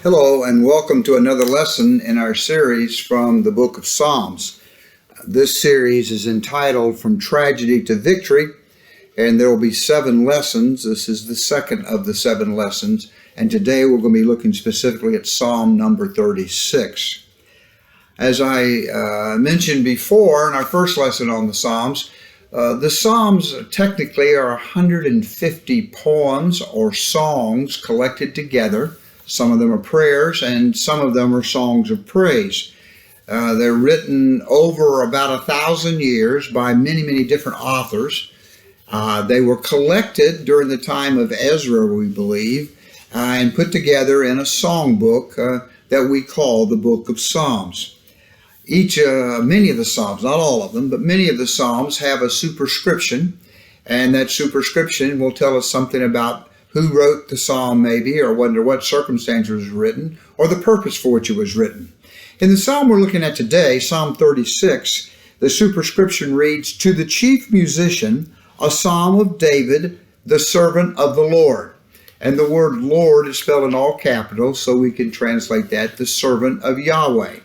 Hello, and welcome to another lesson in our series from the book of Psalms. This series is entitled From Tragedy to Victory, and there will be 7 lessons. This is the second of the 7 lessons, and today we're going to be looking specifically at Psalm number 36. As I mentioned before in our first lesson on the Psalms technically are 150 poems or songs collected together. Some of them are prayers, and some of them are songs of praise. They're written over about 1,000 years by many different authors. They were collected during the time of Ezra, we believe, and put together in a songbook that we call the Book of Psalms. Many of the Psalms, not all of them, but many of the Psalms have a superscription, and that superscription will tell us something about who wrote the psalm maybe, or under what circumstances it was written, or the purpose for which it was written. In the psalm we're looking at today, Psalm 36, the superscription reads, "To the chief musician, a psalm of David, the servant of the Lord." And the word Lord is spelled in all capitals, so we can translate that, the servant of Yahweh.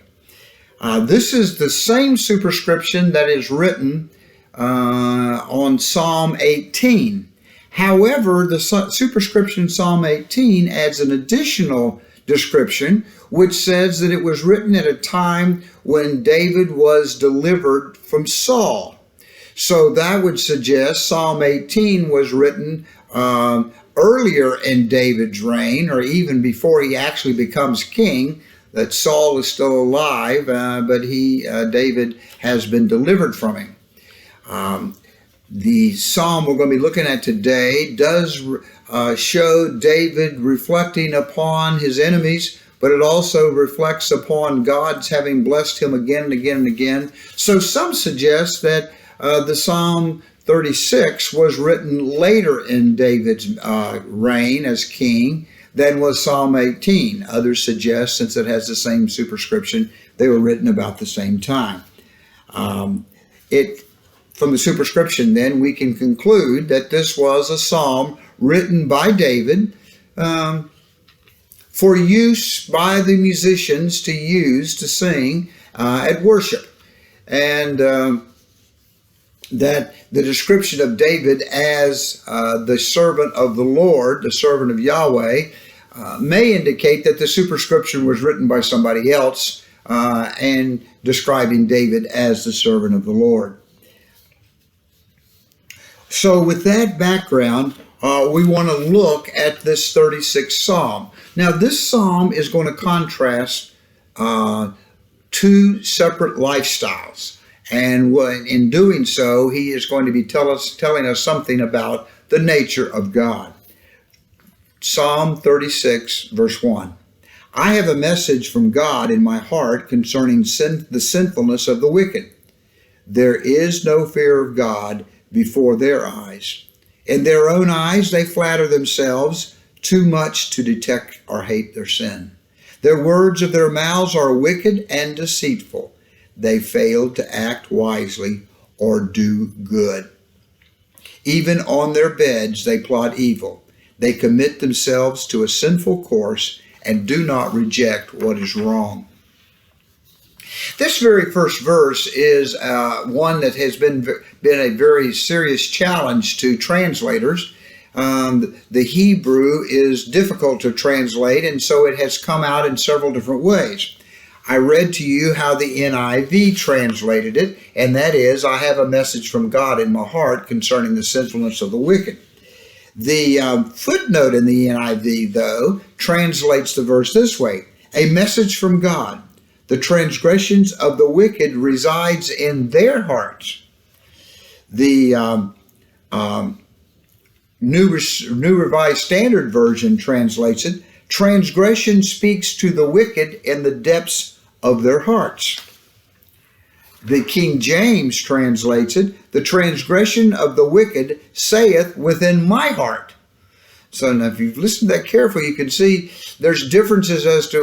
This is the same superscription that is written on Psalm 18. However, the superscription Psalm 18 adds an additional description, which says that it was written at a time when David was delivered from Saul. So that would suggest Psalm 18 was written earlier in David's reign, or even before he actually becomes king, that Saul is still alive, but David has been delivered from him. The psalm we're going to be looking at today does show David reflecting upon his enemies, but it also reflects upon God's having blessed him again and again and again. So some suggest that the Psalm 36 was written later in David's reign as king than was Psalm 18. Others suggest, since it has the same superscription, they were written about the same time. From the superscription, then, we can conclude that this was a psalm written by David for use by the musicians to sing at worship. And that the description of David as the servant of the Lord, the servant of Yahweh, may indicate that the superscription was written by somebody else and describing David as the servant of the Lord. So with that background, we want to look at this 36th Psalm. Now, this Psalm is going to contrast 2 separate lifestyles. And in doing so, he is going to be telling us something about the nature of God. Psalm 36, verse 1. "I have a message from God in my heart concerning the sinfulness of the wicked. There is no fear of God before their eyes. In their own eyes they flatter themselves too much to detect or hate their sin. The words of their mouths are wicked and deceitful. They fail to act wisely or do good. Even on their beds they plot evil. They commit themselves to a sinful course and do not reject what is wrong." This very first verse is one that has been a very serious challenge to translators. The Hebrew is difficult to translate, and so it has come out in several different ways. I read to you how the NIV translated it, and that is, "I have a message from God in my heart concerning the sinfulness of the wicked." The footnote in the NIV, though, translates the verse this way: "A message from God. The transgressions of the wicked resides in their hearts." The New Revised Standard Version translates it, "Transgression speaks to the wicked in the depths of their hearts." The King James translates it, "The transgression of the wicked saith within my heart." So now if you've listened to that carefully, you can see there's differences as to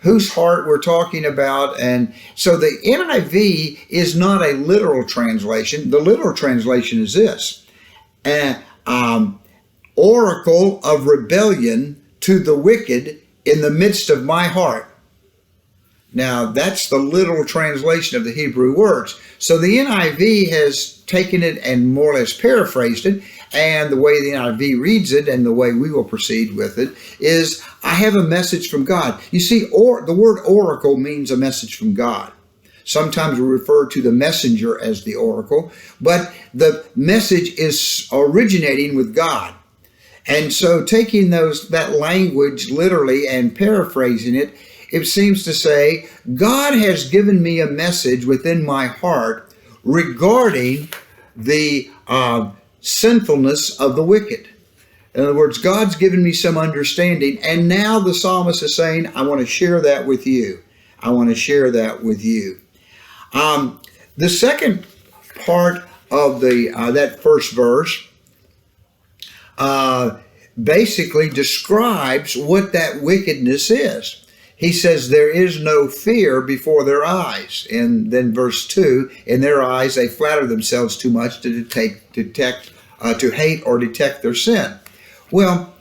whose heart we're talking about. And so the NIV is not a literal translation. The literal translation is this: oracle of rebellion to the wicked in the midst of my heart. Now, that's the literal translation of the Hebrew words. So the NIV has taken it and more or less paraphrased it, and the way the NIV reads it and the way we will proceed with it is, I have a message from God. You see, the word oracle means a message from God. Sometimes we refer to the messenger as the oracle, but the message is originating with God. And so taking that language literally and paraphrasing it, it seems to say, God has given me a message within my heart regarding the sinfulness of the wicked. In other words, God's given me some understanding, and now the psalmist is saying, I want to share that with you. I want to share that with you. The second part of that first verse basically describes what that wickedness is. He says, there is no fear before their eyes. And then verse 2, in their eyes they flatter themselves too much to hate or detect their sin. Well,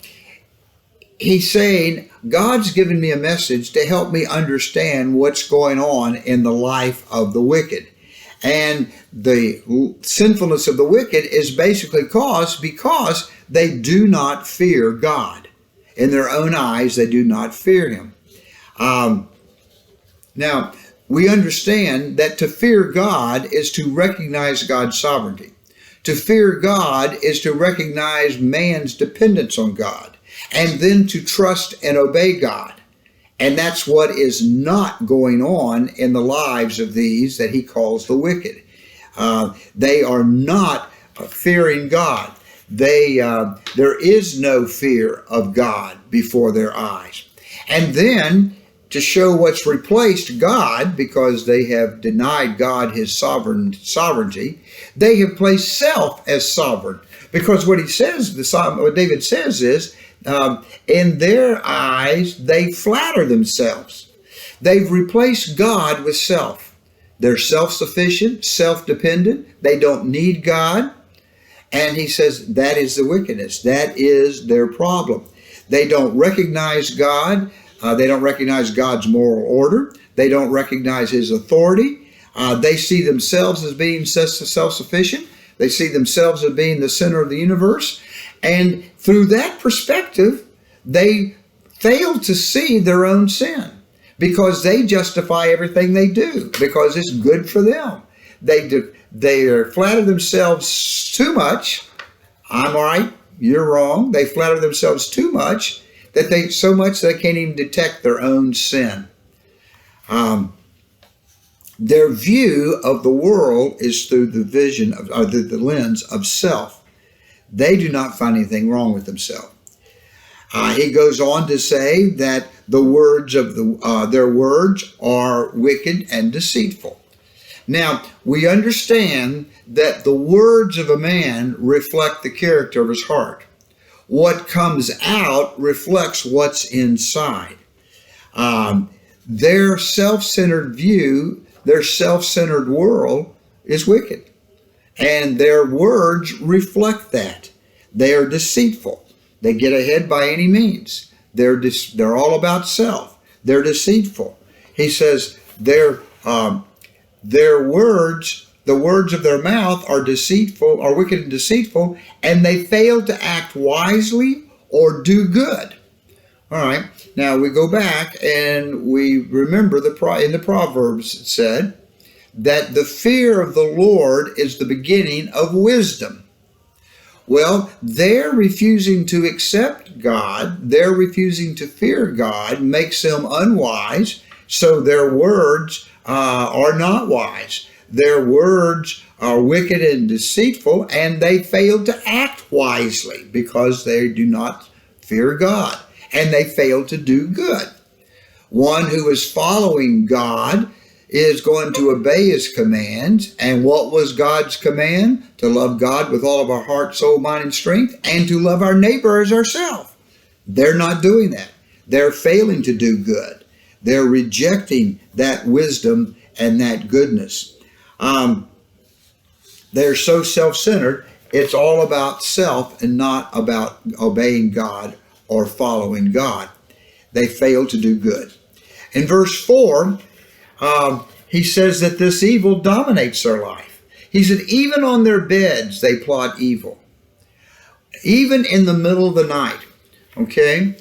he's saying, God's given me a message to help me understand what's going on in the life of the wicked. And the sinfulness of the wicked is basically caused because they do not fear God. In their own eyes, they do not fear Him. Now, we understand that to fear God is to recognize God's sovereignty. To fear God is to recognize man's dependence on God, and then to trust and obey God. And that's what is not going on in the lives of these that he calls the wicked. They are not fearing God. There is no fear of God before their eyes. And then, to show what's replaced God, because they have denied God His sovereignty, they have placed self as sovereign. Because what what David says is, in their eyes, they flatter themselves. They've replaced God with self. They're self-sufficient, self-dependent. They don't need God. And he says that is the wickedness. That is their problem. They don't recognize God. They don't recognize God's moral order. They don't recognize His authority. They see themselves as being self-sufficient. They see themselves as being the center of the universe. And through that perspective, they fail to see their own sin because they justify everything they do because it's good for them. They flatter themselves too much. I'm right, you're wrong. They flatter themselves too much that they can't even detect their own sin. Their view of the world is through the vision of the lens of self. They do not find anything wrong with themselves. He goes on to say that the words of their words are wicked and deceitful. Now, we understand that the words of a man reflect the character of his heart. What comes out reflects what's inside. Their self-centered view, their self-centered world is wicked. And their words reflect that. They are deceitful. They get ahead by any means. They're all about self. They're deceitful. He says their words, the words of their mouth are deceitful, are wicked and deceitful, and they fail to act wisely or do good. All right. Now we go back and we remember in the Proverbs it said that the fear of the Lord is the beginning of wisdom. Well, they're refusing to accept God. They're refusing to fear God makes them unwise. So their words are not wise. Their words are wicked and deceitful, and they fail to act wisely because they do not fear God, and they fail to do good. One who is following God is going to obey His commands. And what was God's command? To love God with all of our heart, soul, mind, and strength, and to love our neighbor as ourselves. They're not doing that. They're failing to do good. They're rejecting that wisdom and that goodness. They're so self-centered, it's all about self and not about obeying God or following God. They fail to do good. In verse 4, he says that this evil dominates their life. He said, even on their beds, they plot evil. Even in the middle of the night, okay?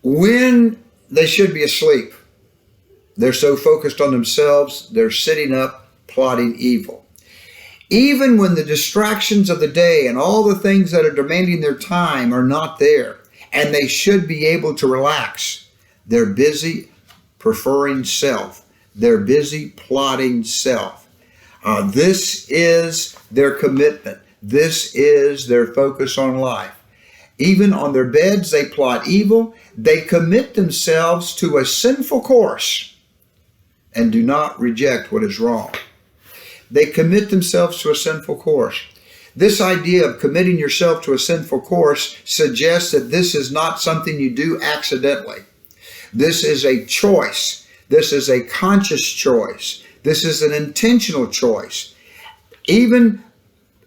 When they should be asleep, they're so focused on themselves, they're sitting up plotting evil. Even when the distractions of the day and all the things that are demanding their time are not there, and they should be able to relax, they're busy preferring self. They're busy plotting self. This is their commitment. This is their focus on life. Even on their beds, they plot evil. They commit themselves to a sinful course and do not reject what is wrong. They commit themselves to a sinful course. This idea of committing yourself to a sinful course suggests that this is not something you do accidentally. This is a choice. This is a conscious choice. This is an intentional choice. Even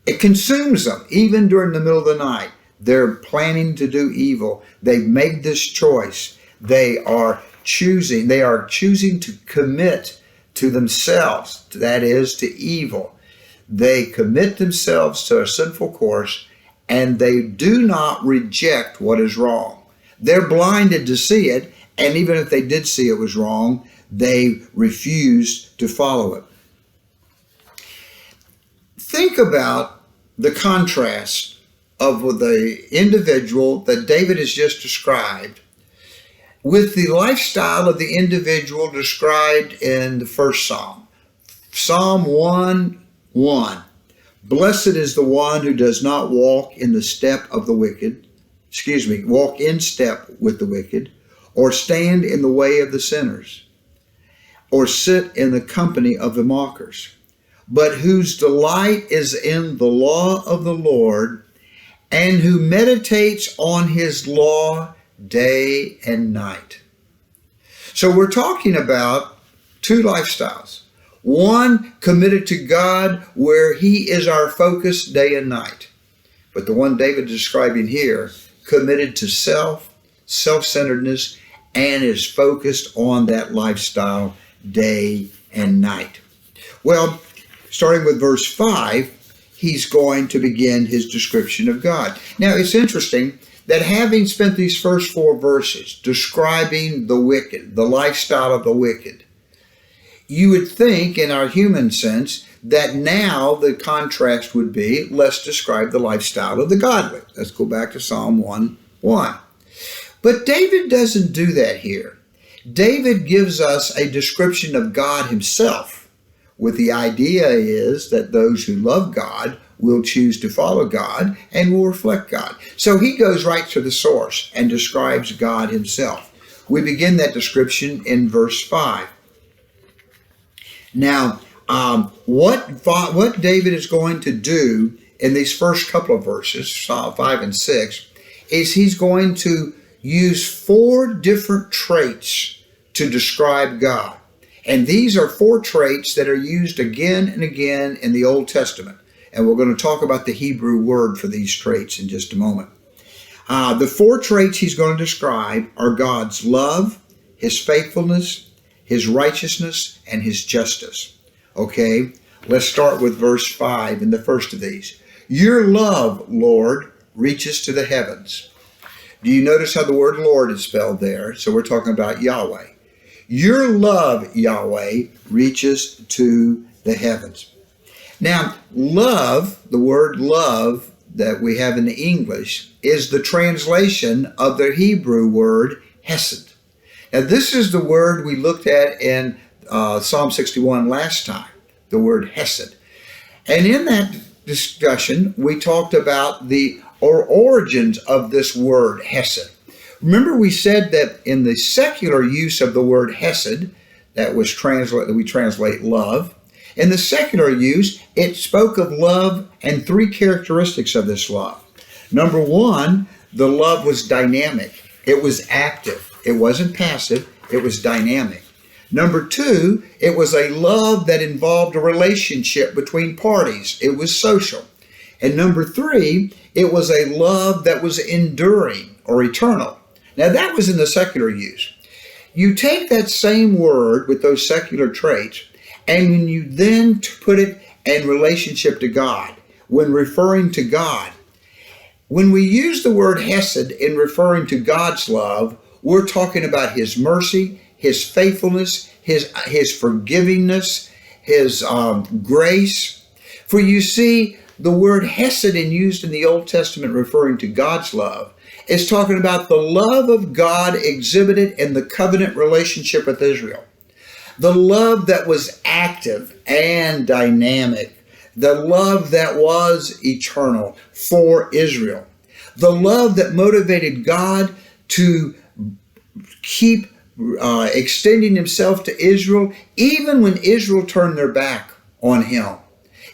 it consumes them, even during the middle of the night. They're planning to do evil. They've made this choice. They are choosing to commit to themselves, that is, to evil. They commit themselves to a sinful course, and they do not reject what is wrong. They're blinded to see it, and even if they did see it was wrong, they refuse to follow it. Think about the contrast of the individual that David has just described with the lifestyle of the individual described in the first Psalm. Psalm 1:1. Blessed is the one who does not walk in step with the wicked, or stand in the way of the sinners, or sit in the company of the mockers, but whose delight is in the law of the Lord, and who meditates on his law day and night. So we're talking about two lifestyles. One committed to God, where he is our focus day and night. But the one David is describing here, committed to self-centeredness, and is focused on that lifestyle day and night. Well, starting with verse 5, he's going to begin his description of God. Now, it's interesting that having spent these first 4 verses describing the wicked, the lifestyle of the wicked, you would think in our human sense that now the contrast would be, let's describe the lifestyle of the godly. Let's go back to Psalm 1:1. But David doesn't do that here. David gives us a description of God himself, with the idea is that those who love God will choose to follow God and will reflect God. So he goes right to the source and describes God himself. We begin that description in verse 5. Now, what David is going to do in these first couple of verses, Psalm 5 and 6, is he's going to use 4 different traits to describe God. And these are 4 traits that are used again and again in the Old Testament. And we're going to talk about the Hebrew word for these traits in just a moment. The 4 traits he's going to describe are God's love, his faithfulness, his righteousness, and his justice. Okay, let's start with verse 5 in the first of these. Your love, Lord, reaches to the heavens. Do you notice how the word Lord is spelled there? So we're talking about Yahweh. Your love, Yahweh, reaches to the heavens. Now, love, the word love that we have in the English, is the translation of the Hebrew word hesed. Now, this is the word we looked at in Psalm 61 last time, the word hesed. And in that discussion, we talked about the origins of this word hesed. Remember, we said that in the secular use of the word hesed, that we translate love, in the secular use, it spoke of love and 3 characteristics of this love. Number 1, the love was dynamic. It was active. It wasn't passive. It was dynamic. Number 2, it was a love that involved a relationship between parties. It was social. And number 3, it was a love that was enduring or eternal. Now that was in the secular use. You take that same word with those secular traits, and when you then put it in relationship to God, when referring to God, when we use the word hesed in referring to God's love, we're talking about His mercy, His faithfulness, His forgivingness, His grace. For you see, the word hesed used in the Old Testament referring to God's love is talking about the love of God exhibited in the covenant relationship with Israel. The love that was active and dynamic. The love that was eternal for Israel. The love that motivated God to keep extending Himself to Israel, even when Israel turned their back on Him.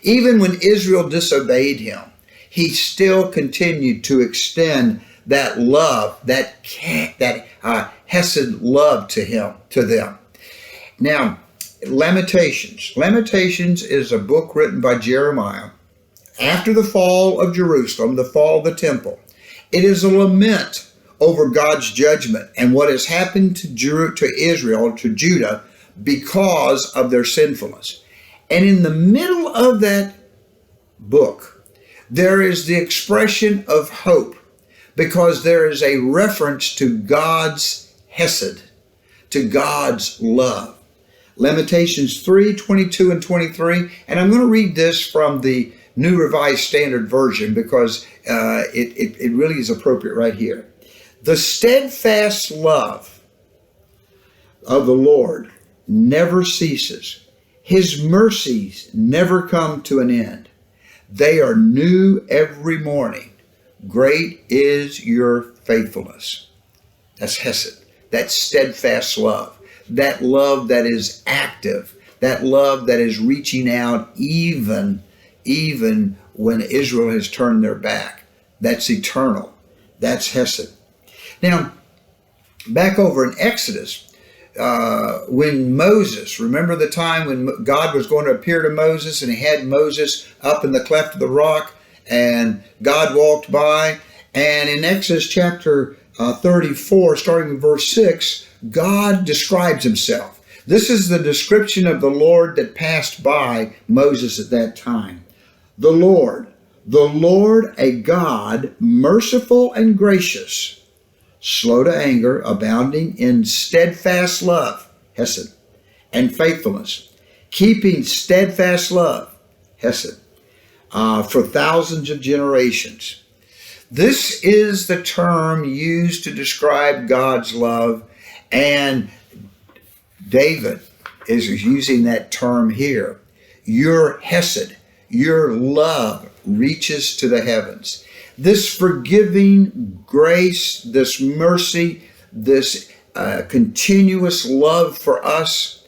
Even when Israel disobeyed Him, He still continued to extend that love, that hesed love to them. Now, Lamentations. Lamentations is a book written by Jeremiah after the fall of Jerusalem, the fall of the temple. It is a lament over God's judgment and what has happened to Israel, to Judah, because of their sinfulness. And in the middle of that book, there is the expression of hope, because there is a reference to God's hesed, to God's love. Lamentations 3, 22 and 23. And I'm going to read this from the New Revised Standard Version because it really is appropriate right here. The steadfast love of the Lord never ceases. His mercies never come to an end. They are new every morning. Great is your faithfulness. That's hesed. That steadfast love. That love that is active, that love that is reaching out even when Israel has turned their back. That's eternal. That's hesed. Now, back over in Exodus, when Moses, remember the time when God was going to appear to Moses and He had Moses up in the cleft of the rock and God walked by, and in Exodus chapter 34, starting with verse 6, God describes Himself. This is the description of the Lord that passed by Moses at that time. The Lord, a God, merciful and gracious, slow to anger, abounding in steadfast love, hesed, and faithfulness, keeping steadfast love, hesed, for thousands of generations. This is the term used to describe God's love, and David is using that term here. Your hesed, your love reaches to the heavens. This forgiving grace, this mercy, this continuous love for us,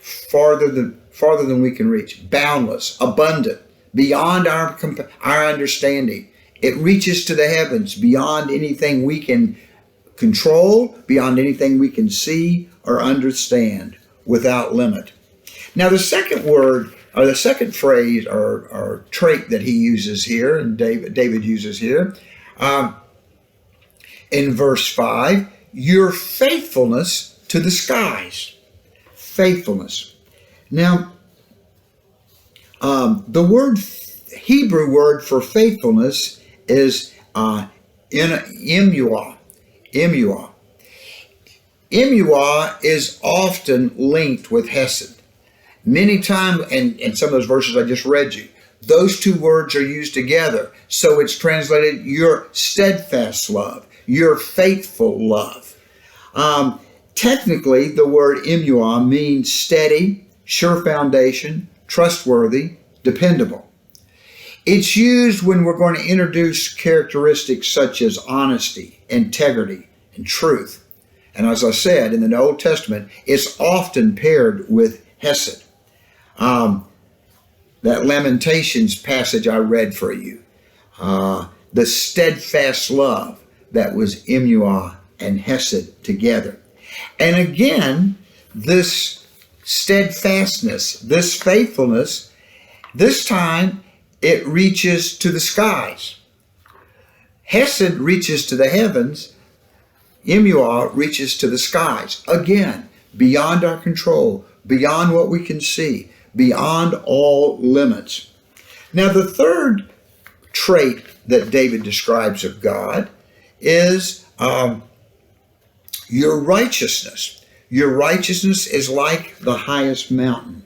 farther than we can reach, boundless, abundant, beyond our understanding. It reaches to the heavens, beyond anything we can control, beyond anything we can see or understand, without limit. Now, the second word, or the second phrase or trait that he uses here, and David uses here, in verse 5, your faithfulness to the skies. Faithfulness. Now, the Hebrew word for faithfulness is emuah. Emuah. Emuah is often linked with hesed. Many times, in some of those verses I just read you, those two words are used together. So it's translated your steadfast love, your faithful love. Technically, the word emuah means steady, sure foundation, trustworthy, dependable. It's used when we're going to introduce characteristics such as honesty, integrity, and truth. And as I said, in the Old Testament, it's often paired with hesed. That Lamentations passage I read for you, the steadfast love that was emuah and hesed together. And again, this steadfastness, this faithfulness, this time it reaches to the skies. Hesed reaches to the heavens. Emuah reaches to the skies. Again, beyond our control, beyond what we can see, beyond all limits. Now, the third trait that David describes of God is your righteousness. Your righteousness is like the highest mountain.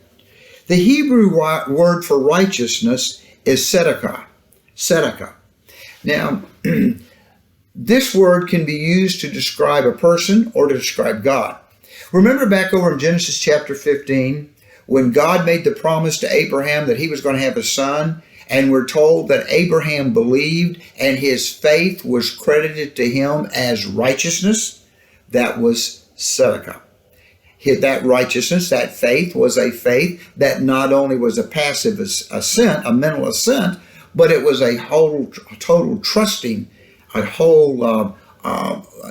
The Hebrew word for righteousness is tzedakah. Tzedakah. Now, this word can be used to describe a person or to describe God. Remember back over in Genesis chapter 15, when God made the promise to Abraham that he was going to have a son, and we're told that Abraham believed and his faith was credited to him as righteousness? That was tzedakah. That righteousness, that faith, was a faith that not only was a passive assent, a mental assent, but it was a total trusting, a whole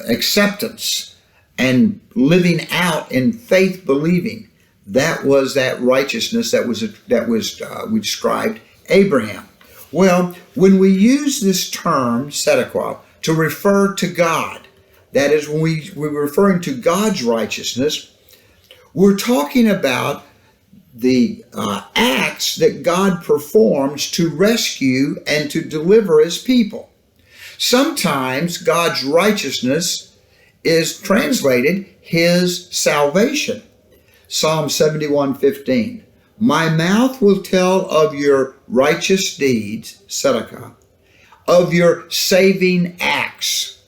acceptance and living out in faith believing. That was that righteousness that we described Abraham. Well, when we use this term, tzedakah, to refer to God, that is, when we're referring to God's righteousness, we're talking about the acts that God performs to rescue and to deliver his people. Sometimes God's righteousness is translated his salvation. Psalm 71:15. My mouth will tell of your righteous deeds, tzedakah, of your saving acts.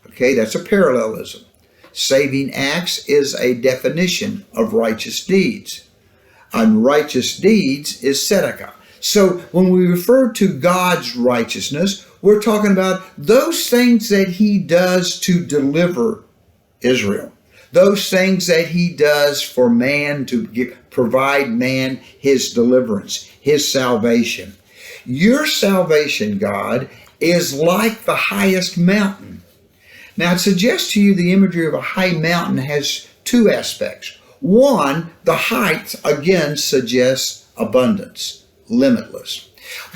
Okay, that's a parallelism. Saving acts is a definition of righteous deeds. And righteous deeds is tzedakah. So when we refer to God's righteousness, we're talking about those things that he does to deliver Israel. Those things that he does for man to provide man his deliverance, his salvation. Your salvation, God, is like the highest mountain. Now, it suggests to you the imagery of a high mountain has two aspects. One, the height, again, suggests abundance, limitless.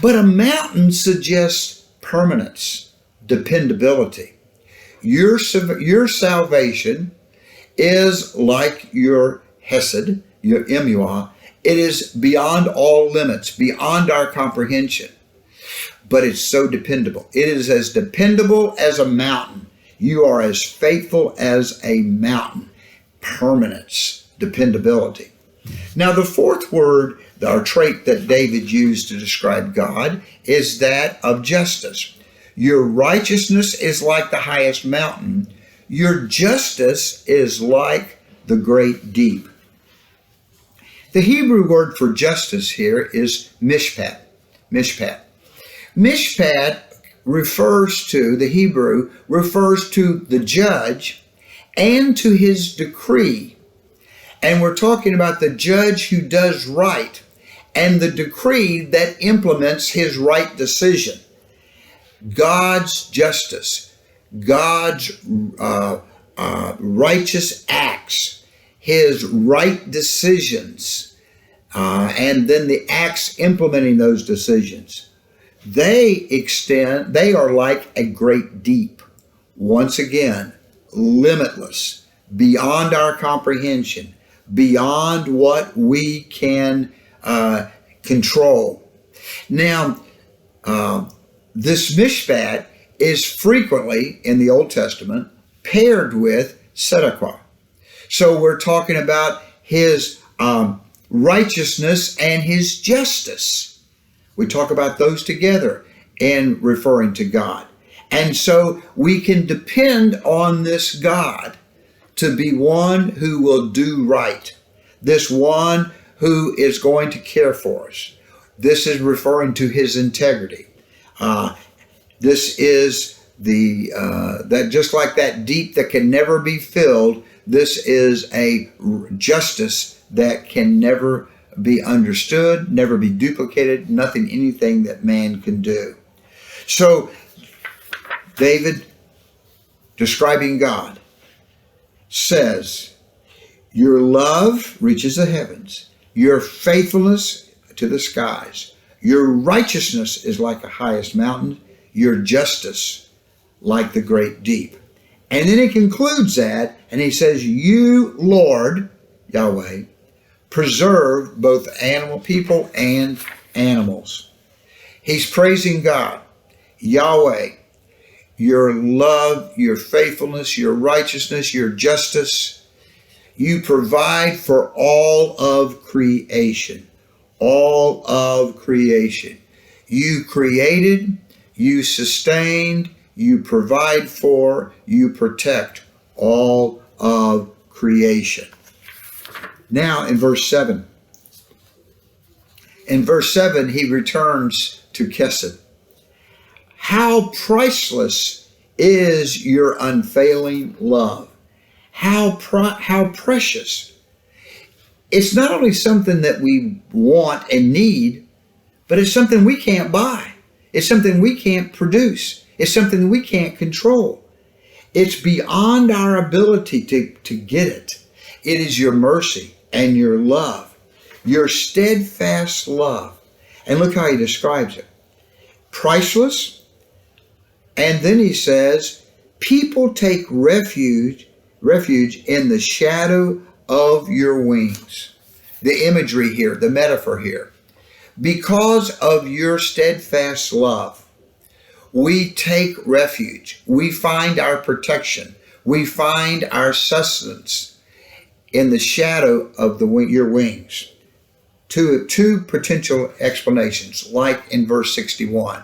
But a mountain suggests permanence, dependability. Your salvation is like your hesed, your emuah. It is beyond all limits, beyond our comprehension. But it's so dependable. It is as dependable as a mountain. You are as faithful as a mountain. Permanence, dependability. Now, the fourth word, or trait that David used to describe God, is that of justice. Your righteousness is like the highest mountain. Your justice is like the great deep. The Hebrew word for justice here is mishpat. Mishpat. Mishpat the Hebrew refers to the judge and to his decree. And we're talking about the judge who does right and the decree that implements his right decision. God's justice, God's righteous acts, his right decisions, and then the acts implementing those decisions. They are like a great deep. Once again, limitless, beyond our comprehension, beyond what we can control. Now, this mishpat is frequently in the Old Testament paired with tzedakah. So we're talking about his righteousness and his justice. We talk about those together in referring to God. And so we can depend on this God to be one who will do right. This one who is going to care for us. This is referring to his integrity. This is that just like that deep that can never be filled, this is a justice that can never be understood, never be duplicated, anything that man can do. So David, describing God, says, your love reaches the heavens, your faithfulness to the skies, your righteousness is like the highest mountain, your justice like the great deep. And then he concludes that, and he says, you, Lord, Yahweh, preserve both people and animals. He's praising God. Yahweh, your love, your faithfulness, your righteousness, your justice. You provide for all of creation. All of creation. You created, you sustained, you provide for, you protect all of creation. Now in verse 7. In verse 7, he returns to Chesed. How priceless is your unfailing love. How precious. It's not only something that we want and need, but it's something we can't buy. It's something we can't produce. It's something we can't control. It's beyond our ability to get it. It is your mercy and your love, your steadfast love. And look how he describes it. Priceless. And then he says, people take refuge in the shadow of your wings. The imagery here, the metaphor here. Because of your steadfast love, we take refuge. We find our protection. We find our sustenance in the shadow of your wings. Two potential explanations, like in verse 61.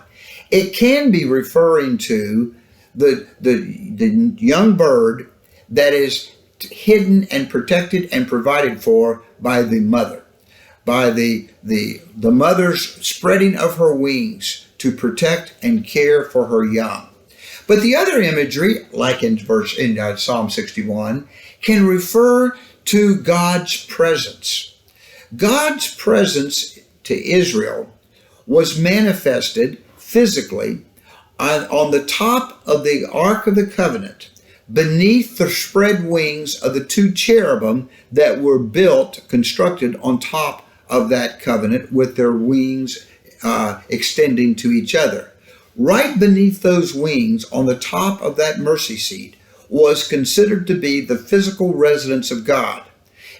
It can be referring to the young bird that is hidden and protected and provided for by the mother, by the mother's spreading of her wings to protect and care for her young. But the other imagery, like in Psalm 61, can refer to God's presence. God's presence to Israel was manifested physically on the top of the Ark of the Covenant, beneath the spread wings of the two cherubim that were constructed on top of that covenant with their wings extending to each other. Right beneath those wings on the top of that mercy seat was considered to be the physical residence of God.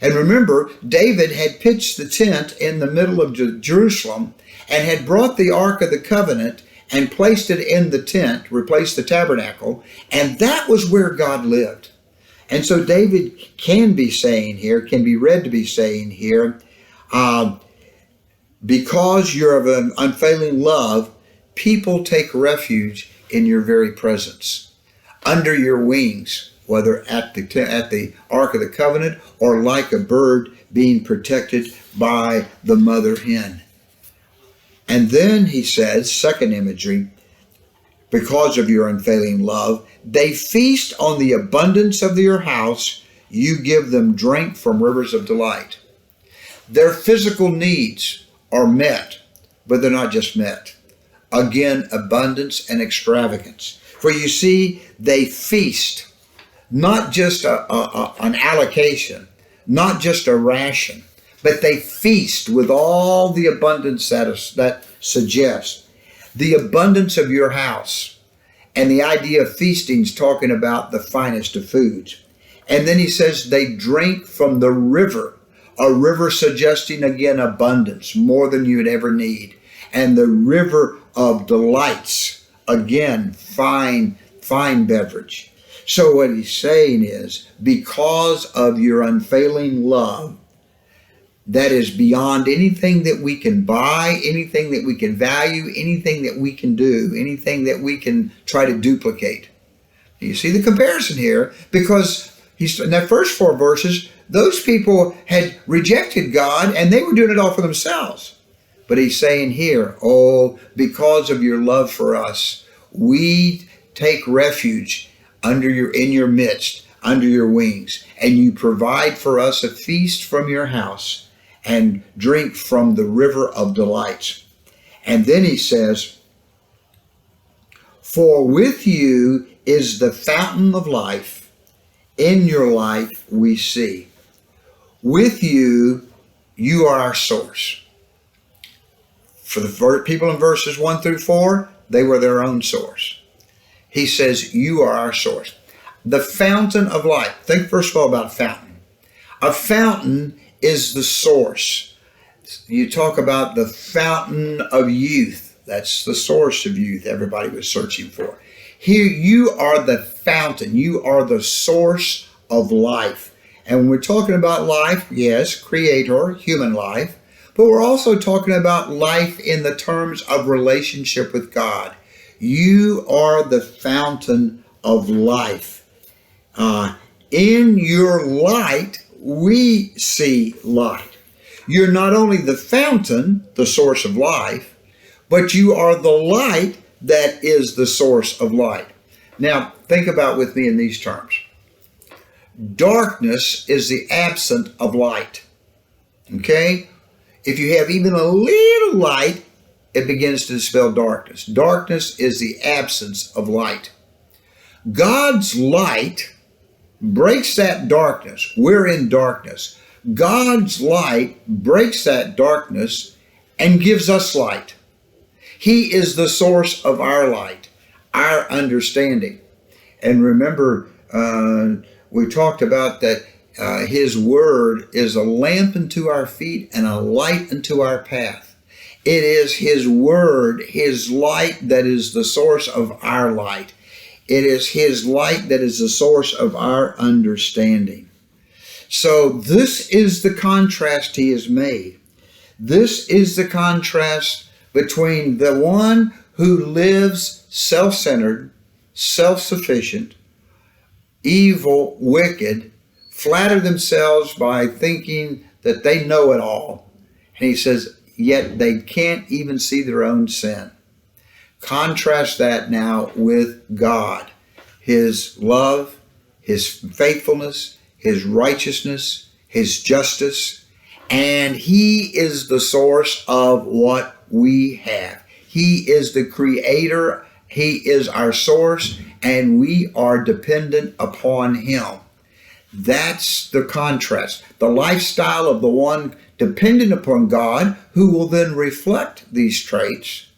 And remember, David had pitched the tent in the middle of Jerusalem and had brought the Ark of the Covenant and placed it in the tent, replaced the tabernacle, and that was where God lived. And so David can be read to be saying here, because you're of an unfailing love, people take refuge in your very presence, under your wings, whether at the Ark of the Covenant or like a bird being protected by the mother hen. And then he says, second imagery, because of your unfailing love, they feast on the abundance of your house. You give them drink from rivers of delight. Their physical needs are met, but they're not just met. Again, abundance and extravagance. For you see, they feast, not just an allocation, not just a ration, but they feast with all the abundance that suggests. The abundance of your house. And the idea of feasting is talking about the finest of foods. And then he says they drink from the river, a river suggesting again abundance, more than you would ever need. And the river of delights, again, fine beverage. So what he's saying is, because of your unfailing love, that is beyond anything that we can buy, anything that we can value, anything that we can do, anything that we can try to duplicate. You see the comparison here, because in that first 4 verses, those people had rejected God and they were doing it all for themselves. But he's saying here, because of your love for us, we take refuge in your midst, under your wings, and you provide for us a feast from your house and drink from the river of delights. And then he says, for with you is the fountain of life. In your life we see. With you, you are our source. For the people in verses 1 through 4, they were their own source. He says, you are our source. the fountain of life. Think first of all about a fountain. A fountain is the source. You talk about the fountain of youth. That's the source of youth everybody was searching for. Here you are the fountain. You are the source of life. And when we're talking about life, yes, creator, human life, but we're also talking about life in the terms of relationship with God. You are the fountain of life. In your light, we see light. You're not only the fountain, the source of life, but you are the light that is the source of light. Now, think about with me in these terms. Darkness is the absence of light. Okay? If you have even a little light, it begins to dispel darkness. Darkness is the absence of light. God's light breaks that darkness. We're in darkness. God's light breaks that darkness and gives us light. He is the source of our light, our understanding. And remember, we talked about that His Word is a lamp unto our feet and a light unto our path. It is His Word, His light, that is the source of our light. It is His light that is the source of our understanding. So this is the contrast He has made. This is the contrast between the one who lives self-centered, self-sufficient, evil, wicked, flatter themselves by thinking that they know it all. And He says, yet they can't even see their own sin. Contrast that now with God. His love, His faithfulness, His righteousness, His justice, and He is the source of what we have. He is the creator. He is our source, and we are dependent upon Him. That's the contrast. The lifestyle of the one dependent upon God, who will then reflect these traits,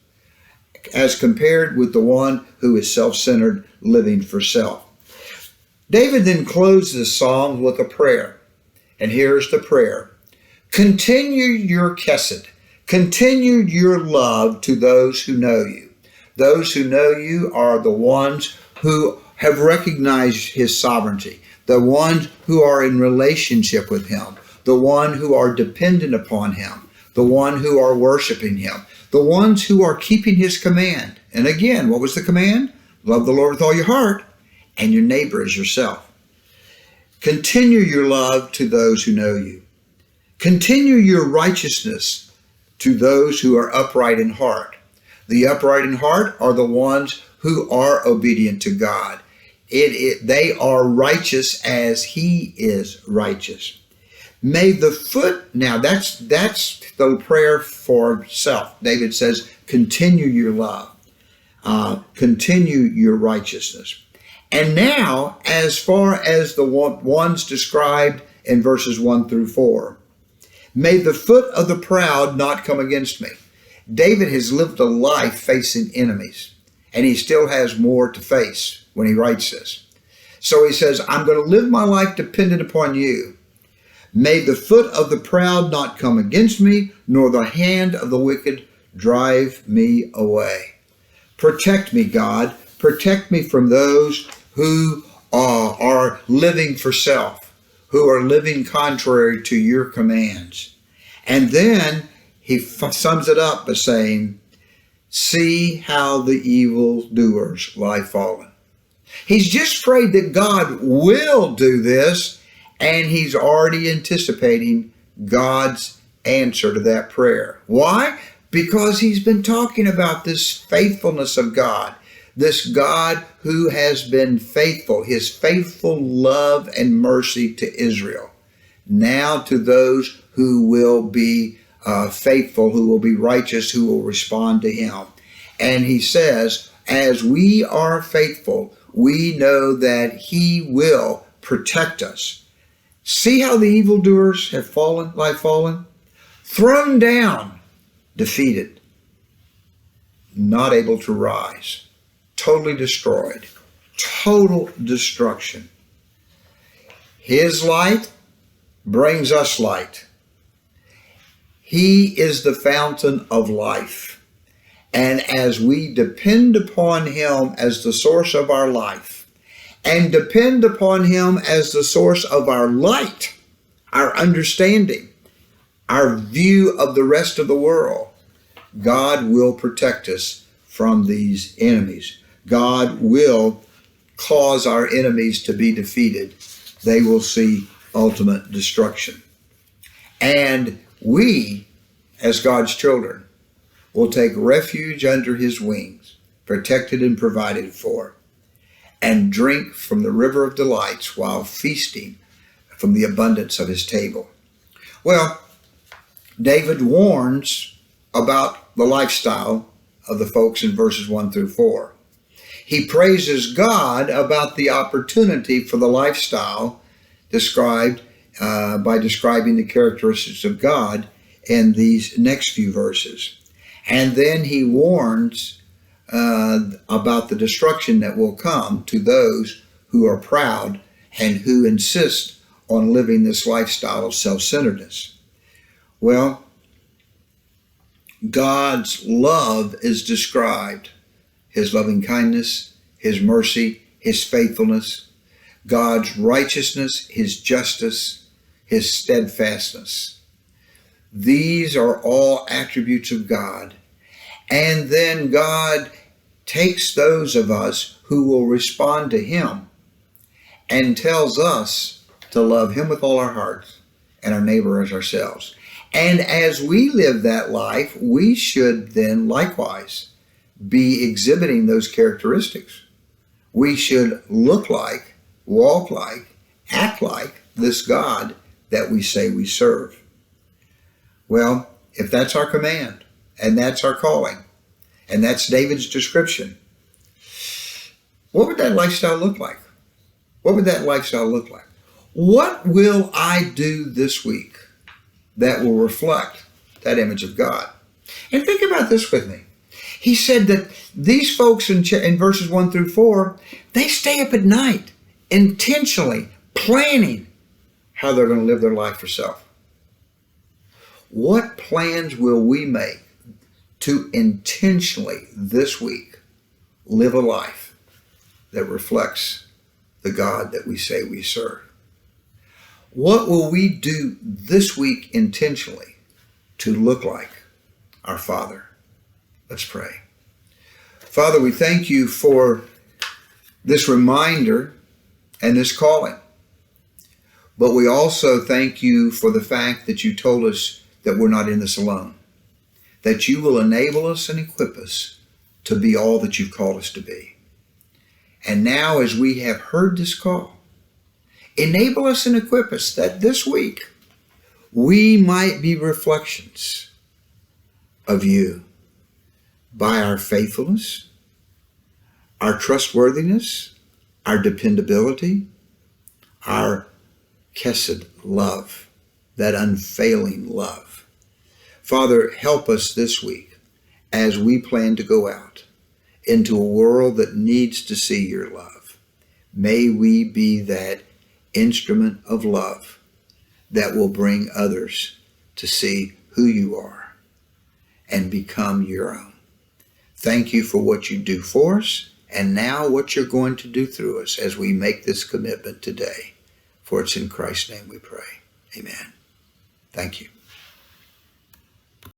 as compared with the one who is self-centered, living for self. David then closes the psalm with a prayer. And here's the prayer. Continue your chesed. Continue your love to those who know you. Those who know you are the ones who have recognized His sovereignty, the ones who are in relationship with Him, the one who are dependent upon Him, the one who are worshiping Him, the ones who are keeping His command. And again, what was the command? Love the Lord with all your heart and your neighbor as yourself. Continue your love to those who know you. Continue your righteousness to those who are upright in heart. The upright in heart are the ones who are obedient to God. They are righteous as He is righteous. May the foot, now that's the prayer for self. David says, continue your love. Continue your righteousness. And now, as far as the ones described in verses 1 through 4, may the foot of the proud not come against me. David has lived a life facing enemies, and he still has more to face when he writes this. So he says, I'm going to live my life dependent upon you. May the foot of the proud not come against me, nor the hand of the wicked drive me away. Protect me, God. Protect me from those who are living for self, who are living contrary to your commands. And then he sums it up by saying, see how the evildoers lie fallen. He's just prayed that God will do this, and he's already anticipating God's answer to that prayer. Why? Because he's been talking about this faithfulness of God, this God who has been faithful, his faithful love and mercy to Israel. Now to those who will be faithful, who will be righteous, who will respond to him. And he says, as we are faithful, we know that he will protect us. See how the evildoers have fallen, lie fallen? Thrown down, defeated, not able to rise, totally destroyed. total destruction. His light brings us light. He is the fountain of life. And as we depend upon Him as the source of our life, and depend upon Him as the source of our light, our understanding, our view of the rest of the world, God will protect us from these enemies. God will cause our enemies to be defeated. They will see ultimate destruction. And we, as God's children, will take refuge under His wings, protected and provided for, and drink from the river of delights while feasting from the abundance of His table. Well, David warns about the lifestyle of the folks in verses 1 through 4. He praises God about the opportunity for the lifestyle described by describing the characteristics of God in these next few verses. And then he warns about the destruction that will come to those who are proud and who insist on living this lifestyle of self-centeredness. Well, God's love is described. His loving kindness, His mercy, His faithfulness, God's righteousness, His justice, His steadfastness. These are all attributes of God. And then God takes those of us who will respond to Him and tells us to love Him with all our hearts and our neighbor as ourselves. And as we live that life, we should then likewise be exhibiting those characteristics. We should look like, walk like, act like this God that we say we serve. Well, if that's our command, and that's our calling, and that's David's description, what would that lifestyle look like? What would that lifestyle look like? What will I do this week that will reflect that image of God? And think about this with me. He said that these folks in verses 1 through 4, they stay up at night intentionally planning how they're going to live their life for self. What plans will we make to intentionally this week live a life that reflects the God that we say we serve? What will we do this week intentionally to look like our Father? Let's pray. Father, we thank You for this reminder and this calling. But we also thank You for the fact that You told us that we're not in this alone, that You will enable us and equip us to be all that You've called us to be. And now, as we have heard this call, enable us and equip us that this week we might be reflections of You by our faithfulness, our trustworthiness, our dependability, our chesed love, that unfailing love. Father, help us this week as we plan to go out into a world that needs to see Your love. May we be that instrument of love that will bring others to see who You are and become Your own. Thank You for what You do for us, and now what You're going to do through us as we make this commitment today. For it's in Christ's name we pray. Amen. Thank you.